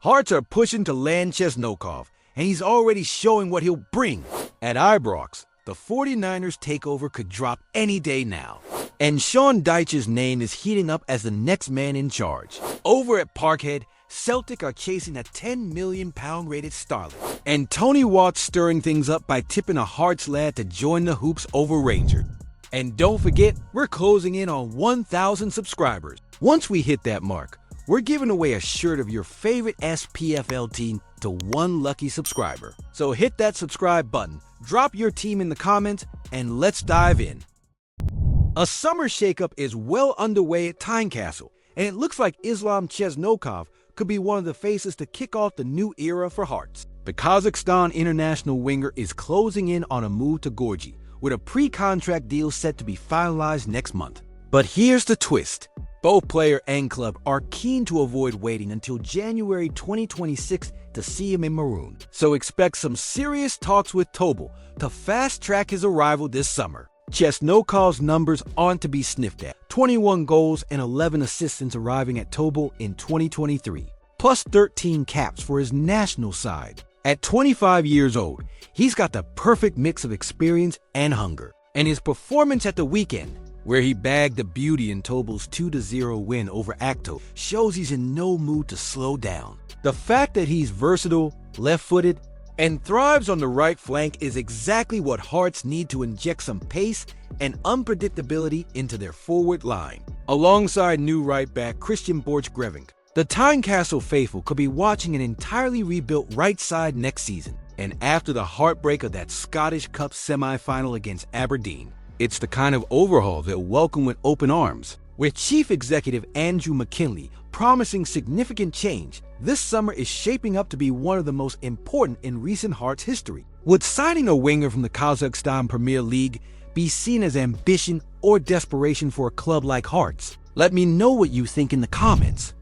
Hearts are pushing to land Chesnokov, and he's already showing what he'll bring. At Ibrox, the 49ers takeover could drop any day now. And Sean Dyche's name is heating up as the next man in charge. Over at Parkhead, Celtic are chasing a £10 million rated starlet. And Tony Watt's stirring things up by tipping a Hearts lad to join the hoops over Rangers. And don't forget, we're closing in on 1,000 subscribers. Once we hit that mark, we're giving away a shirt of your favorite SPFL team to one lucky subscriber. So hit that subscribe button, drop your team in the comments, and let's dive in. A summer shakeup is well underway at Tynecastle, and it looks like Islam Chesnokov could be one of the faces to kick off the new era for Hearts. The Kazakhstan international winger is closing in on a move to Gorgie, with a pre-contract deal set to be finalized next month. But here's the twist. Both player and club are keen to avoid waiting until January 2026 to see him in maroon. So expect some serious talks with Tobel to fast-track his arrival this summer. Chesnokov's numbers aren't to be sniffed at. 21 goals and 11 assists since arriving at Tobel in 2023, plus 13 caps for his national side. At 25 years old, he's got the perfect mix of experience and hunger. And his performance at the weekend, where he bagged the beauty in Tobel's 2-0 win over Acto, shows he's in no mood to slow down. The fact that he's versatile, left-footed, and thrives on the right flank is exactly what Hearts need to inject some pace and unpredictability into their forward line. Alongside new right back Christian Borch-Grevink, the Tynecastle faithful could be watching an entirely rebuilt right side next season. And after the heartbreak of that Scottish Cup semi-final against Aberdeen, it's the kind of overhaul they'll welcome with open arms. With Chief Executive Andrew McKinley promising significant change, this summer is shaping up to be one of the most important in recent Hearts history. Would signing a winger from the Kazakhstan Premier League be seen as ambition or desperation for a club like Hearts? Let me know what you think in the comments.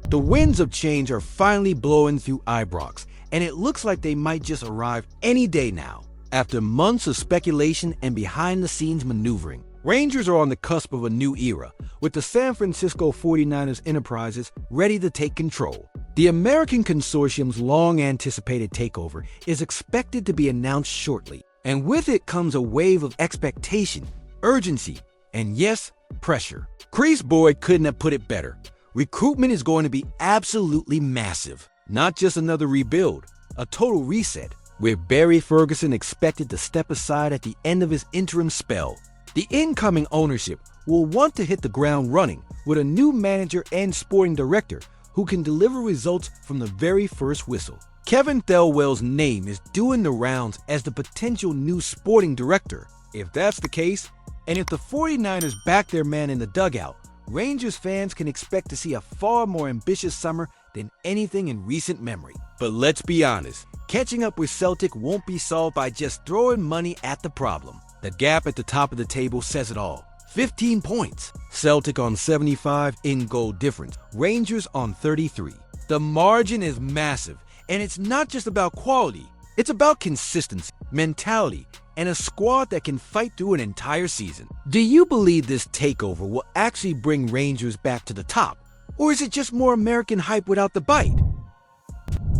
The winds of change are finally blowing through Ibrox, and it looks like they might just arrive any day now. After months of speculation and behind-the-scenes maneuvering, Rangers are on the cusp of a new era, with the San Francisco 49ers enterprises ready to take control. The American consortium's long-anticipated takeover is expected to be announced shortly, and with it comes a wave of expectation, urgency, and yes, pressure. Crease Boyd couldn't have put it better. Recruitment is going to be absolutely massive. Not just another rebuild, a total reset, with Barry Ferguson expected to step aside at the end of his interim spell. The incoming ownership will want to hit the ground running with a new manager and sporting director who can deliver results from the very first whistle. Kevin Thelwell's name is doing the rounds as the potential new sporting director. If that's the case, and if the 49ers back their man in the dugout, Rangers fans can expect to see a far more ambitious summer than anything in recent memory. But let's be honest, catching up with Celtic won't be solved by just throwing money at the problem. The gap at the top of the table says it all. 15 points. Celtic on 75 in goal difference. Rangers on 33. The margin is massive, and it's not just about quality. It's about consistency, mentality, and a squad that can fight through an entire season. Do you believe this takeover will actually bring Rangers back to the top? Or is it just more American hype without the bite?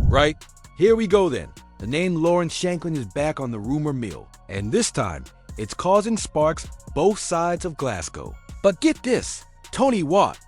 Right, here we go then. The name Lawrence Shanklin is back on the rumor mill, and this time, it's causing sparks both sides of Glasgow. But get this, Tony Watt,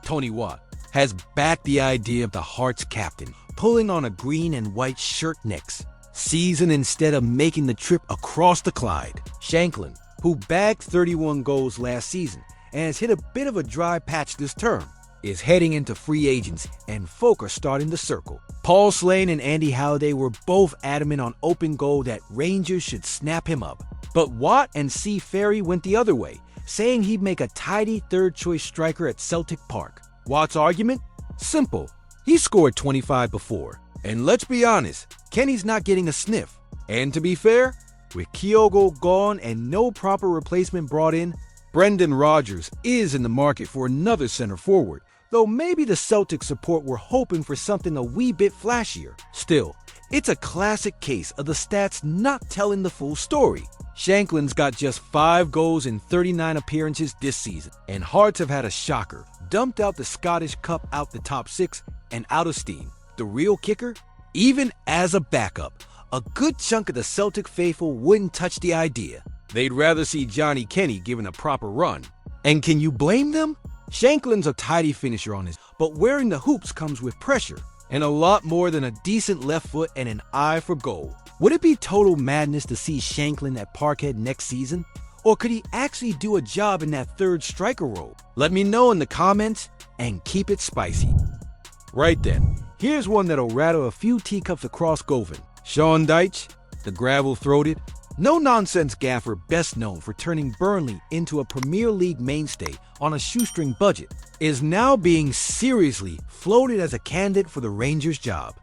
Tony Watt, has backed the idea of the Hearts captain pulling on a green and white shirt next season instead of making the trip across the Clyde. Shanklin, who bagged 31 goals last season and has hit a bit of a dry patch this term, is heading into free agents and folk are starting to circle. Paul Slane and Andy Halliday were both adamant on open goal that Rangers should snap him up. But Watt and C. Ferry went the other way, saying he'd make a tidy third-choice striker at Celtic Park. Watt's argument? Simple. He scored 25 before. And let's be honest, Kenny's not getting a sniff. And to be fair, with Kyogo gone and no proper replacement brought in, Brendan Rodgers is in the market for another center forward, though maybe the Celtic support were hoping for something a wee bit flashier. Still, it's a classic case of the stats not telling the full story. Shanklin's got just 5 goals in 39 appearances this season, and Hearts have had a shocker, dumped out the Scottish Cup out the top six and out of steam. The real kicker? Even as a backup, a good chunk of the Celtic faithful wouldn't touch the idea. They'd rather see Johnny Kenny given a proper run. And can you blame them? Shanklin's a tidy finisher on his, but wearing the hoops comes with pressure, and a lot more than a decent left foot and an eye for goal. Would it be total madness to see Shanklin at Parkhead next season? Or could he actually do a job in that third striker role? Let me know in the comments and keep it spicy. Right then, here's one that'll rattle a few teacups across Govan. Sean Dyche, the gravel-throated, no-nonsense gaffer best known for turning Burnley into a Premier League mainstay on a shoestring budget, is now being seriously floated as a candidate for the Rangers job.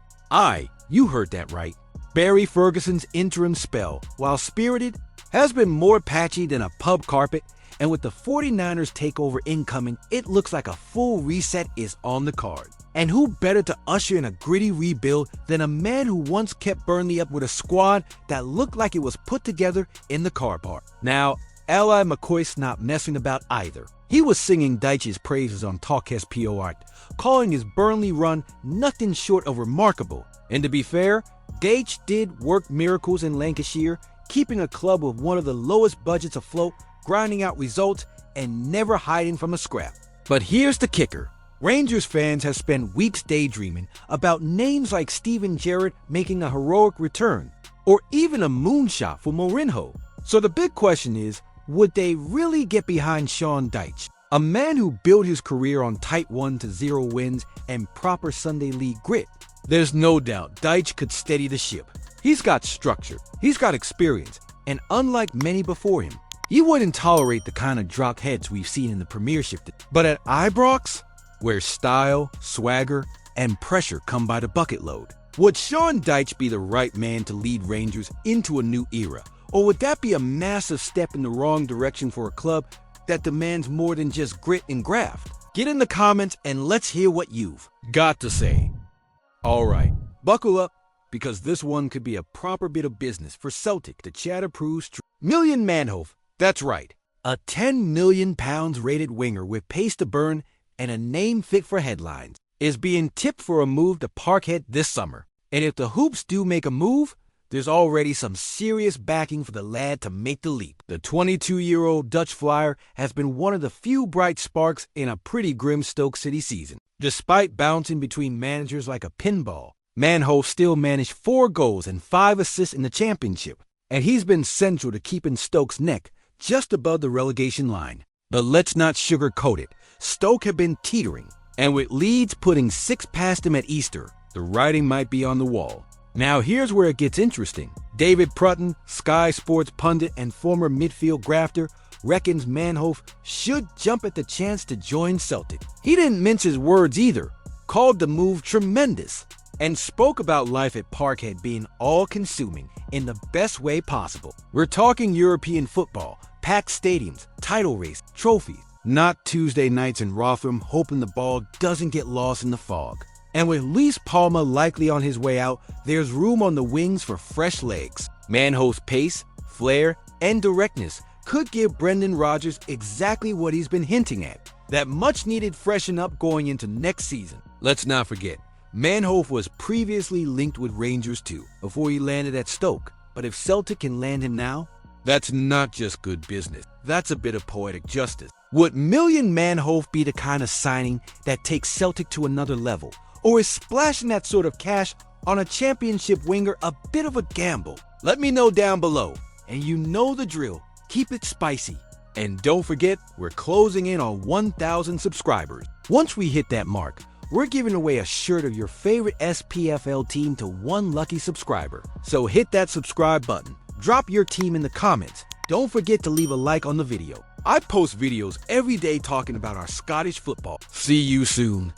You heard that right. Barry Ferguson's interim spell, while spirited, has been more patchy than a pub carpet, and with the 49ers takeover incoming, it looks like a full reset is on the card. And who better to usher in a gritty rebuild than a man who once kept Burnley up with a squad that looked like it was put together in the car park. Now, Ally McCoy's not messing about either. He was singing Dyche's praises on Tynecastle Awrite, calling his Burnley run nothing short of remarkable. And to be fair, Dyche did work miracles in Lancashire, keeping a club with one of the lowest budgets afloat, grinding out results, and never hiding from a scrap. But here's the kicker. Rangers fans have spent weeks daydreaming about names like Steven Gerrard making a heroic return, or even a moonshot for Manho. So the big question is, would they really get behind Sean Dyche, a man who built his career on tight 1-0 wins and proper Sunday league grit? There's no doubt Dyche could steady the ship. He's got structure, he's got experience, and unlike many before him, he wouldn't tolerate the kind of drop heads we've seen in the Premiership. But at Ibrox, where style, swagger, and pressure come by the bucket load, would Sean Dyche be the right man to lead Rangers into a new era? Or would that be a massive step in the wrong direction for a club that demands more than just grit and graft? Get in the comments and let's hear what you've got to say. Alright, buckle up, because this one could be a proper bit of business for Celtic to chatter-proof million Manho. That's right, a £10 million rated winger with pace to burn and a name fit for headlines is being tipped for a move to Parkhead this summer. And if the Hoops do make a move, there's already some serious backing for the lad to make the leap. The 22-year-old Dutch flyer has been one of the few bright sparks in a pretty grim Stoke City season. Despite bouncing between managers like a pinball, Manho still managed 4 goals and 5 assists in the championship, and he's been central to keeping Stoke's neck just above the relegation line. But let's not sugarcoat it. Stoke have been teetering, and with Leeds putting 6 past them at Easter, the writing might be on the wall. Now here's where it gets interesting. David Prutton, Sky Sports pundit and former midfield grafter, reckons Manho should jump at the chance to join Celtic. He didn't mince his words either, called the move tremendous, and spoke about life at Parkhead being all-consuming in the best way possible. We're talking European football, packed stadiums, title race, trophies, not Tuesday nights in Rotherham hoping the ball doesn't get lost in the fog. And with Luis Palma likely on his way out, there's room on the wings for fresh legs. Manho's pace, flair, and directness could give Brendan Rodgers exactly what he's been hinting at, that much-needed freshen up going into next season. Let's not forget, Manho was previously linked with Rangers too, before he landed at Stoke. But if Celtic can land him now, that's not just good business, that's a bit of poetic justice. Would million Manho be the kind of signing that takes Celtic to another level? Or is splashing that sort of cash on a championship winger a bit of a gamble? Let me know down below. And you know the drill, keep it spicy. And don't forget, we're closing in on 1,000 subscribers. Once we hit that mark, we're giving away a shirt of your favorite SPFL team to one lucky subscriber. So hit that subscribe button, drop your team in the comments. Don't forget to leave a like on the video. I post videos every day talking about our Scottish football. See you soon.